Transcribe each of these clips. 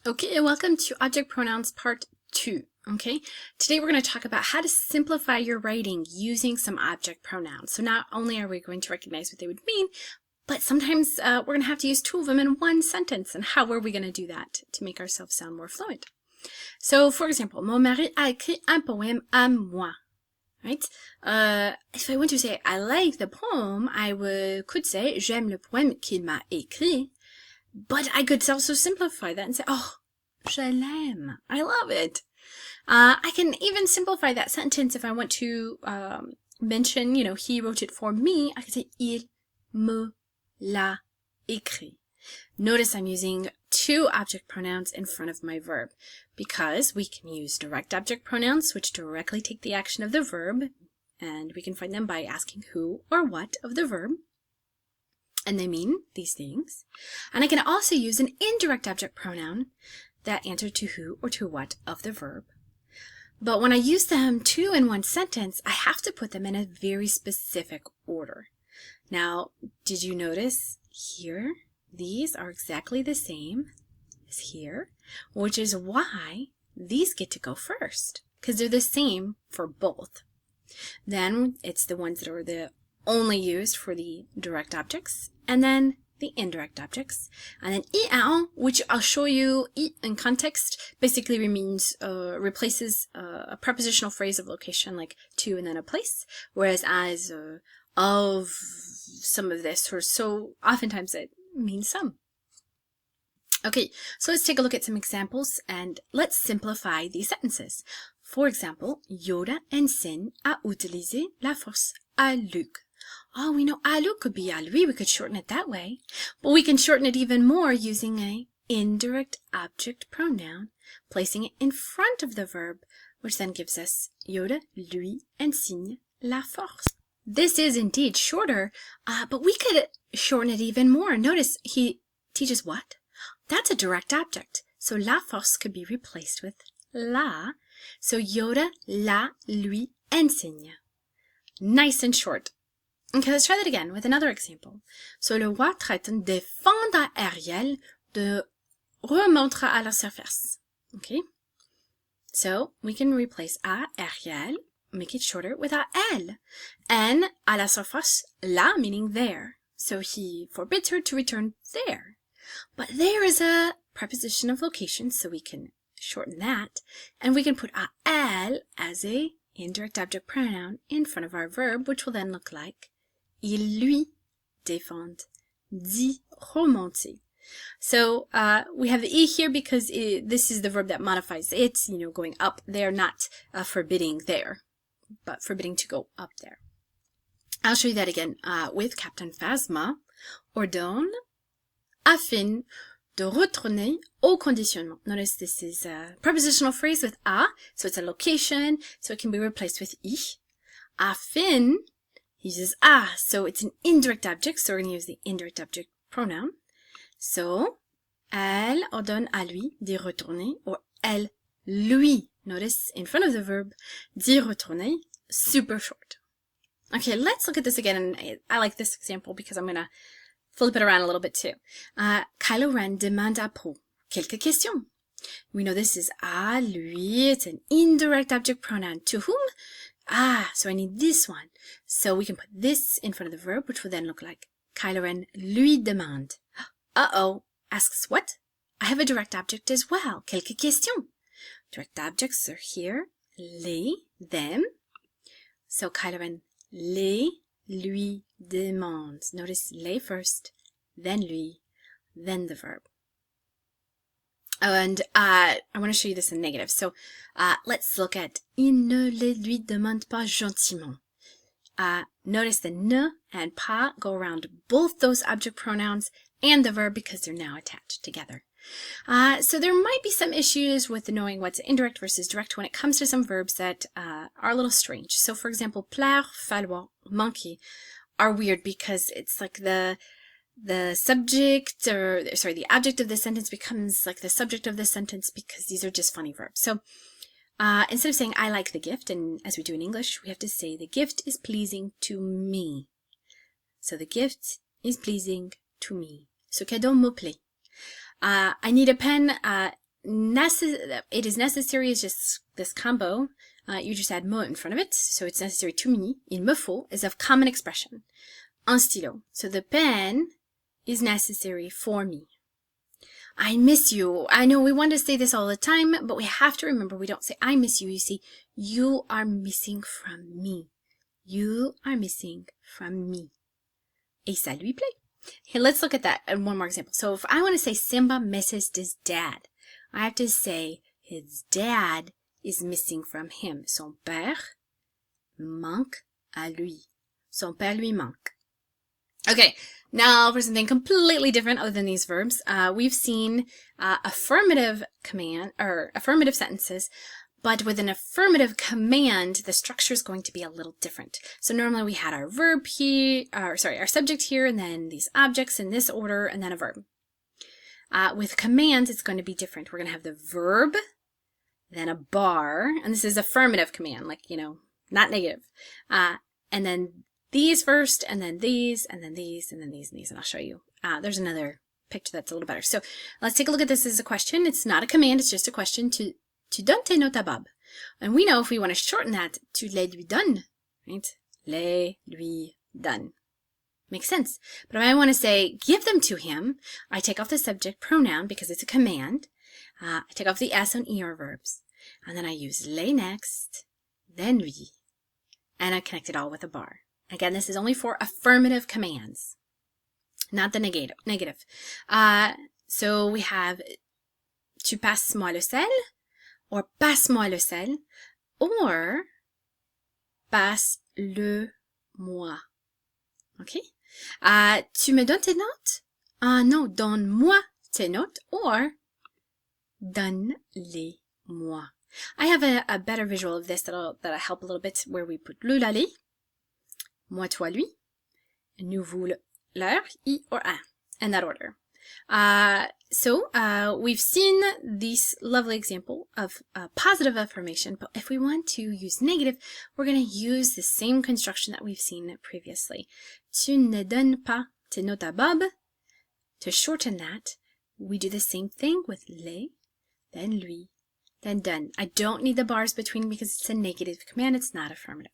Okay, and welcome to Object Pronouns Part 2, okay? Today we're going to talk about how to simplify your writing using some object pronouns. So not only are we going to recognize what they would mean, but sometimes we're going to have to use two of them in one sentence. And how are we going to do that to make ourselves sound more fluent? So, for example, mon mari a écrit un poème à moi. Right? If I want to say I like the poem, could say j'aime le poème qu'il m'a écrit. But I could also simplify that and say, oh, je l'aime. I love it. I can even simplify that sentence if I want to mention, he wrote it for me. I could say, il me l'a écrit. Notice I'm using two object pronouns in front of my verb because we can use direct object pronouns, which directly take the action of the verb, and we can find them by asking who or what of the verb. And they mean these things. And I can also use an indirect object pronoun that answers to who or to what of the verb. But when I use them two in one sentence, I have to put them in a very specific order. Now, did you notice here? These are exactly the same as here, which is why these get to go first, because they're the same for both. Then it's the ones that are the only used for the direct objects, and then the indirect objects. And then I, which I'll show you in context, basically means replaces a prepositional phrase of location, like to and then a place, whereas as of some of this, or so oftentimes it means some. Okay, so let's take a look at some examples and let's simplify these sentences. For example, Yoda enseigne à utiliser la force à Luc. Oh, we know à Luc could be à lui. We could shorten it that way. But we can shorten it even more using an indirect object pronoun, placing it in front of the verb, which then gives us Yoda lui enseigne la force. This is indeed shorter, but we could shorten it even more. Notice he teaches what? That's a direct object. So la force could be replaced with la. So Yoda la lui enseigne. Nice and short. Okay, let's try that again with another example. So le roi threatened défendre Ariel de remonter à la surface. Okay? So we can replace à Ariel, make it shorter with à elle. And à la surface, là meaning there. So he forbids her to return there. But there is a preposition of location, so we can shorten that. And we can put à elle as a indirect object pronoun in front of our verb, which will then look like il lui défend d'y remonter. So we have the e here because this is the verb that modifies it, going up there, not forbidding there, but forbidding to go up there. I'll show you that again with Captain Phasma. Ordonne afin de retourner au conditionnement. Notice this is a prepositional phrase with a, so it's a location, so it can be replaced with I. Afin uses a, so it's an indirect object, so we're going to use the indirect object pronoun. So, elle ordonne à lui d'y retourner, or elle lui, notice in front of the verb, d'y retourner, super short. Okay, let's look at this again, and I like this example because I'm going to flip it around a little bit too. Kylo Ren demande à Poe quelques questions. We know this is à lui, it's an indirect object pronoun. To whom? So I need this one. So we can put this in front of the verb, which will then look like Kylo Ren lui demande. Uh-oh, asks what? I have a direct object as well. Quelques questions. Direct objects are here. Les, them. So Kylo Ren les lui demande. Notice les first, then lui, then the verb. And I want to show you this in negative. So let's look at il ne les lui demande pas gentiment. Notice the ne and pas go around both those object pronouns and the verb because they're now attached together. So there might be some issues with knowing what's indirect versus direct when it comes to some verbs that are a little strange. So for example, plaire, falloir, manquer are weird because it's like the subject, the object of the sentence becomes like the subject of the sentence because these are just funny verbs. So instead of saying I like the gift, and as we do in English, we have to say the gift is pleasing to me. So the gift is pleasing to me. Ce cadeau me plaît. I need a pen. it is necessary is just this combo. You just add me in front of it, so it's necessary to me. Il me faut is of common expression. Un stylo. So the pen is necessary for me. I miss you. I know we want to say this all the time, but we have to remember we don't say I miss you. You see, you are missing from me. You are missing from me. Et ça lui plaît. Hey, let's look at that in one more example. So if I want to say Simba misses his dad, I have to say his dad is missing from him. Son père manque à lui. Son père lui manque. Okay, now for something completely different other than these verbs. We've seen affirmative sentences, but with an affirmative command, the structure is going to be a little different. So normally we had our verb here, our subject here, and then these objects in this order, and then a verb. With commands, it's going to be different. We're going to have the verb, then a bar, and this is affirmative command, like, not negative. And then these first, and then these, and then these, and then these, and these, and I'll show you. There's another picture that's a little better. So let's take a look at this as a question. It's not a command, it's just a question. Tu donnes tes notes à Bob. And we know if we want to shorten that, tu les lui donnes, right? Les lui donnes. Makes sense. But if I want to say, give them to him, I take off the subject pronoun because it's a command. I take off the S on ER verbs. And then I use les next, then lui. And I connect it all with a bar. Again, this is only for affirmative commands, not the negative. So we have tu passes-moi le sel, or passe-moi le sel, or passe-le-moi. Okay? Tu me donnes tes notes? Non, donne-moi tes notes, or donne-les-moi. I have a better visual of this that'll help a little bit, where we put le, la, les, moi, toi, lui, nous, vous, leur, I, or un, in that order. So we've seen this lovely example of positive affirmation, but if we want to use negative, we're going to use the same construction that we've seen previously. Tu ne donnes pas tes notes à Bob. To shorten that, we do the same thing with les, then lui, then donne. I don't need the bars between because it's a negative command, it's not affirmative.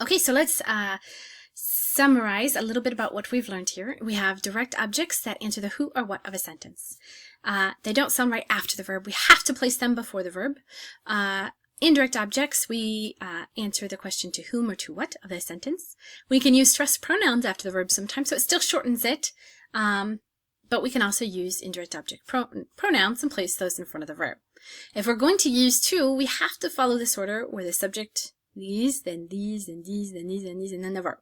Okay, so let's summarize a little bit about what we've learned here. We have direct objects that answer the who or what of a sentence. They don't sound right after the verb. We have to place them before the verb. Indirect objects, we answer the question to whom or to what of a sentence. We can use stressed pronouns after the verb sometimes, so it still shortens it. But we can also use indirect object pronouns and place those in front of the verb. If we're going to use to, we have to follow this order where the subject these, then these, then these, then these, then these, and then the verb.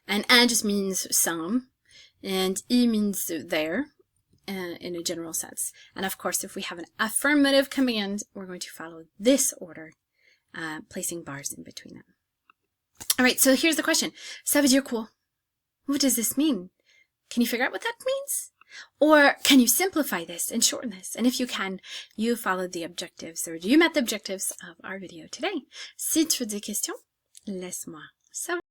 And un just means some, and I means there, in a general sense. And of course, if we have an affirmative command, we're going to follow this order, placing bars in between them. All right, so here's the question. Ça veut dire quoi? What does this mean? Can you figure out what that means? Or can you simplify this and shorten this? And if you can, you followed the objectives, or you met the objectives of our video today. Si tu as des questions, laisse-moi savoir.